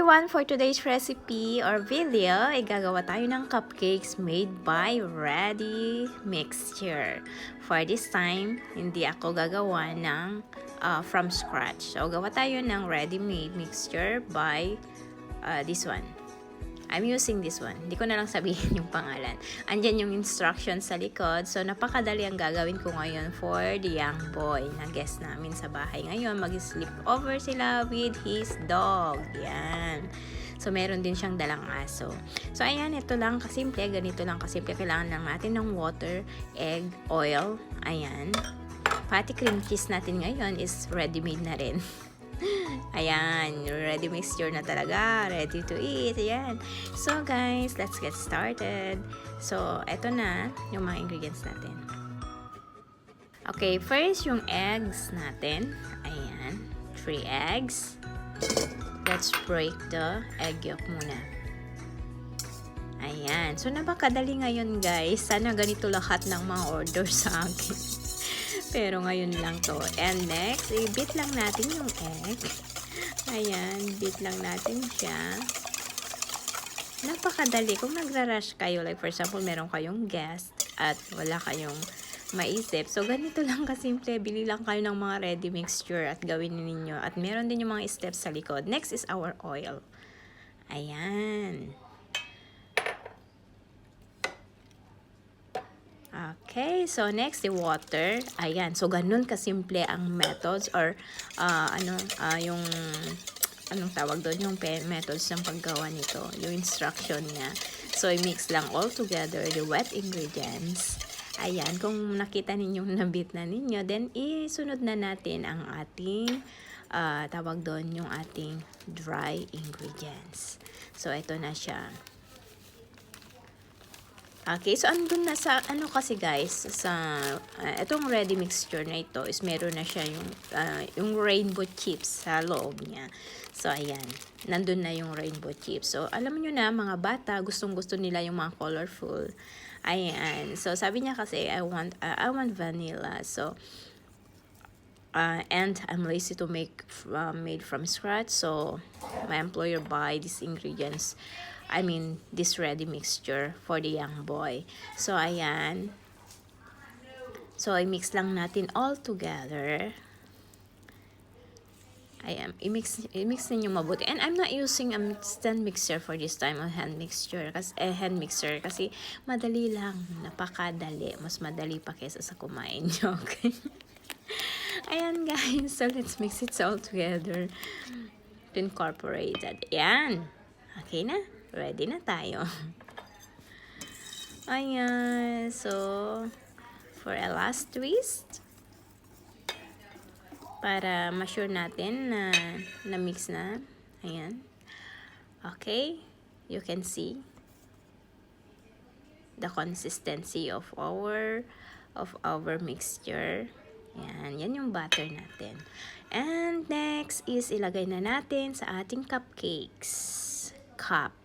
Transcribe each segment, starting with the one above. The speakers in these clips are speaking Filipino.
everyone! For today's recipe or video, gagawa tayo ng cupcakes made by ready mixture. For this time, hindi ako gagawa ng from scratch. So, gawa tayo ng ready-made mixture by this one. I'm using this one. Hindi ko na lang sabihin yung pangalan. Andyan yung instructions sa likod. So, napakadali ang gagawin ko ngayon for the young boy na guest namin sa bahay ngayon. Mag-sleep over sila with his dog. Yan. So, meron din siyang dalang aso. So, ayan, ito lang kasimple. Ganito lang kasimple. Kailangan lang natin ng water, egg, oil. Ayan. Pati cream cheese natin ngayon is ready-made na rin. Ayan, ready mixture na talaga, ready to eat. Ayan. So guys, let's get started. So, eto na yung mga ingredients natin. Okay, first yung eggs natin. Ayan, 3 eggs. Let's break the egg yolk muna. Ayan, so napakadali ngayon guys. Sana ganito lahat ng mga order sa akin. Pero ngayon lang to. And next, i-beat lang natin yung egg. Ayan, beat lang natin siya. Napakadali. Kung nagra-rush kayo, like for example, meron kayong guest at wala kayong maisip. So, ganito lang kasimple. Bili lang kayo ng mga ready mixture at gawin ninyo. At meron din yung mga steps sa likod. Next is our oil. Ayan. Okay, so next, the water. Ayan, so ganun kasimple ang methods or yung anong tawag doon, yung methods ng paggawa nito, yung instruction niya. So, i-mix lang all together the wet ingredients. Ayan, kung nakita ninyong nabit na ninyo, then isunod na natin ang ating tawag doon, yung ating dry ingredients. So, ito na siya. Okay, so andun na sa, kasi guys, sa itong ready mixture na ito is meron na siya yung rainbow chips sa loob niya. So, ayan, nandun na yung rainbow chips. So, alam nyo na, mga bata, gustong-gusto nila yung mga colorful. Ayan, so sabi niya kasi, I want vanilla. So, and I'm lazy to make made from scratch. So, my employer buy these ingredients. This ready mixture for the young boy. So, ayan. So, i-mix lang natin all together. Ayan. I-mix ninyo mabuti. And I'm not using stand mixer for this time or hand mixture. Hand mixer. Kasi, madali lang. Napakadali. Mas madali pa kesa sa kumain. Okay? Ayan, guys. So, let's mix it all together to incorporate that. Ayan. Okay na? Ready na tayo. Ayan. So, for a last twist, para ma-sure natin na na-mix na. Ayan. Okay. You can see the consistency of our mixture. Ayan. Yan yung butter natin. And next is ilagay na natin sa ating cupcakes. Cup.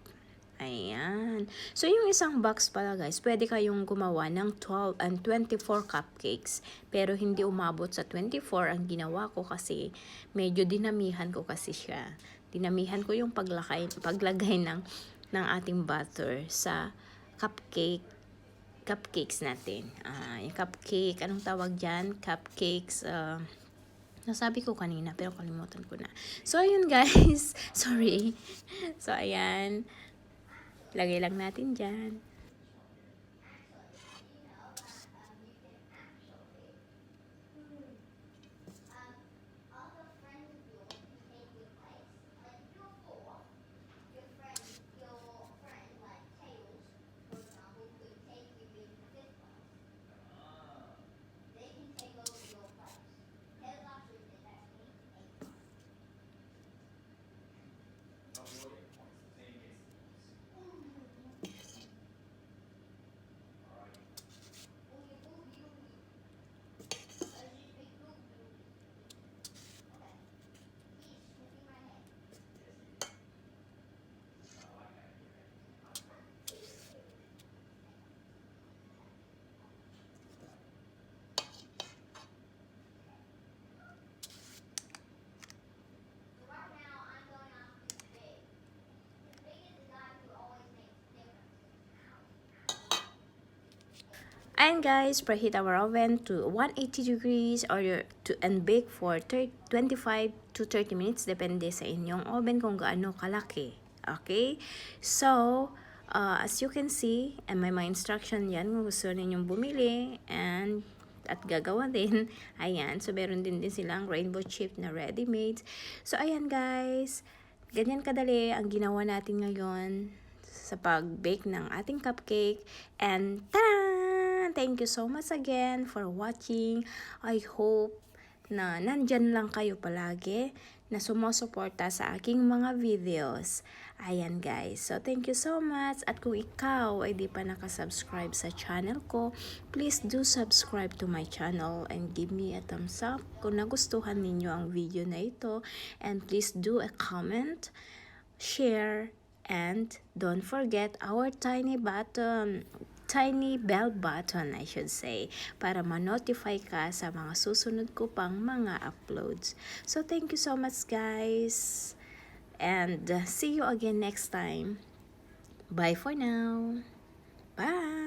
Ayan. So, yung isang box pala guys, pwede kayong gumawa ng 12 and 24 cupcakes. Pero hindi umabot sa 24 ang ginawa ko kasi medyo dinamihan ko kasi siya. Dinamihan ko yung paglagay ng ating butter sa cupcakes natin. Yung cupcake, anong tawag dyan? Cupcakes, nasabi ko kanina pero kalimutan ko na. So, ayun guys. Sorry. So, ayan. Lagay lang natin dyan. And guys, preheat our oven to 180 degrees and bake for 25 to 30 minutes depende sa inyong oven kung gaano kalaki. Okay? So, as you can see, and may mga instruction yan kung gusto ninyong bumili at gagawa din. Ayan. So, meron din silang rainbow chip na ready-made. So, ayan guys. Ganyan kadali ang ginawa natin ngayon sa pag-bake ng ating cupcake. And ta-da! Thank you so much again for watching. I hope na nandyan lang kayo palagi na sumusuporta sa aking mga videos. Ayan guys. So thank you so much. At kung ikaw ay di pa nakasubscribe sa channel ko, please do subscribe to my channel and give me a thumbs up kung nagustuhan ninyo ang video na ito. And please do a comment, share, and don't forget our tiny bell button, I should say, para ma-notify ka sa mga susunod ko pang mga uploads. So, thank you so much, guys. And see you again next time. Bye for now. Bye.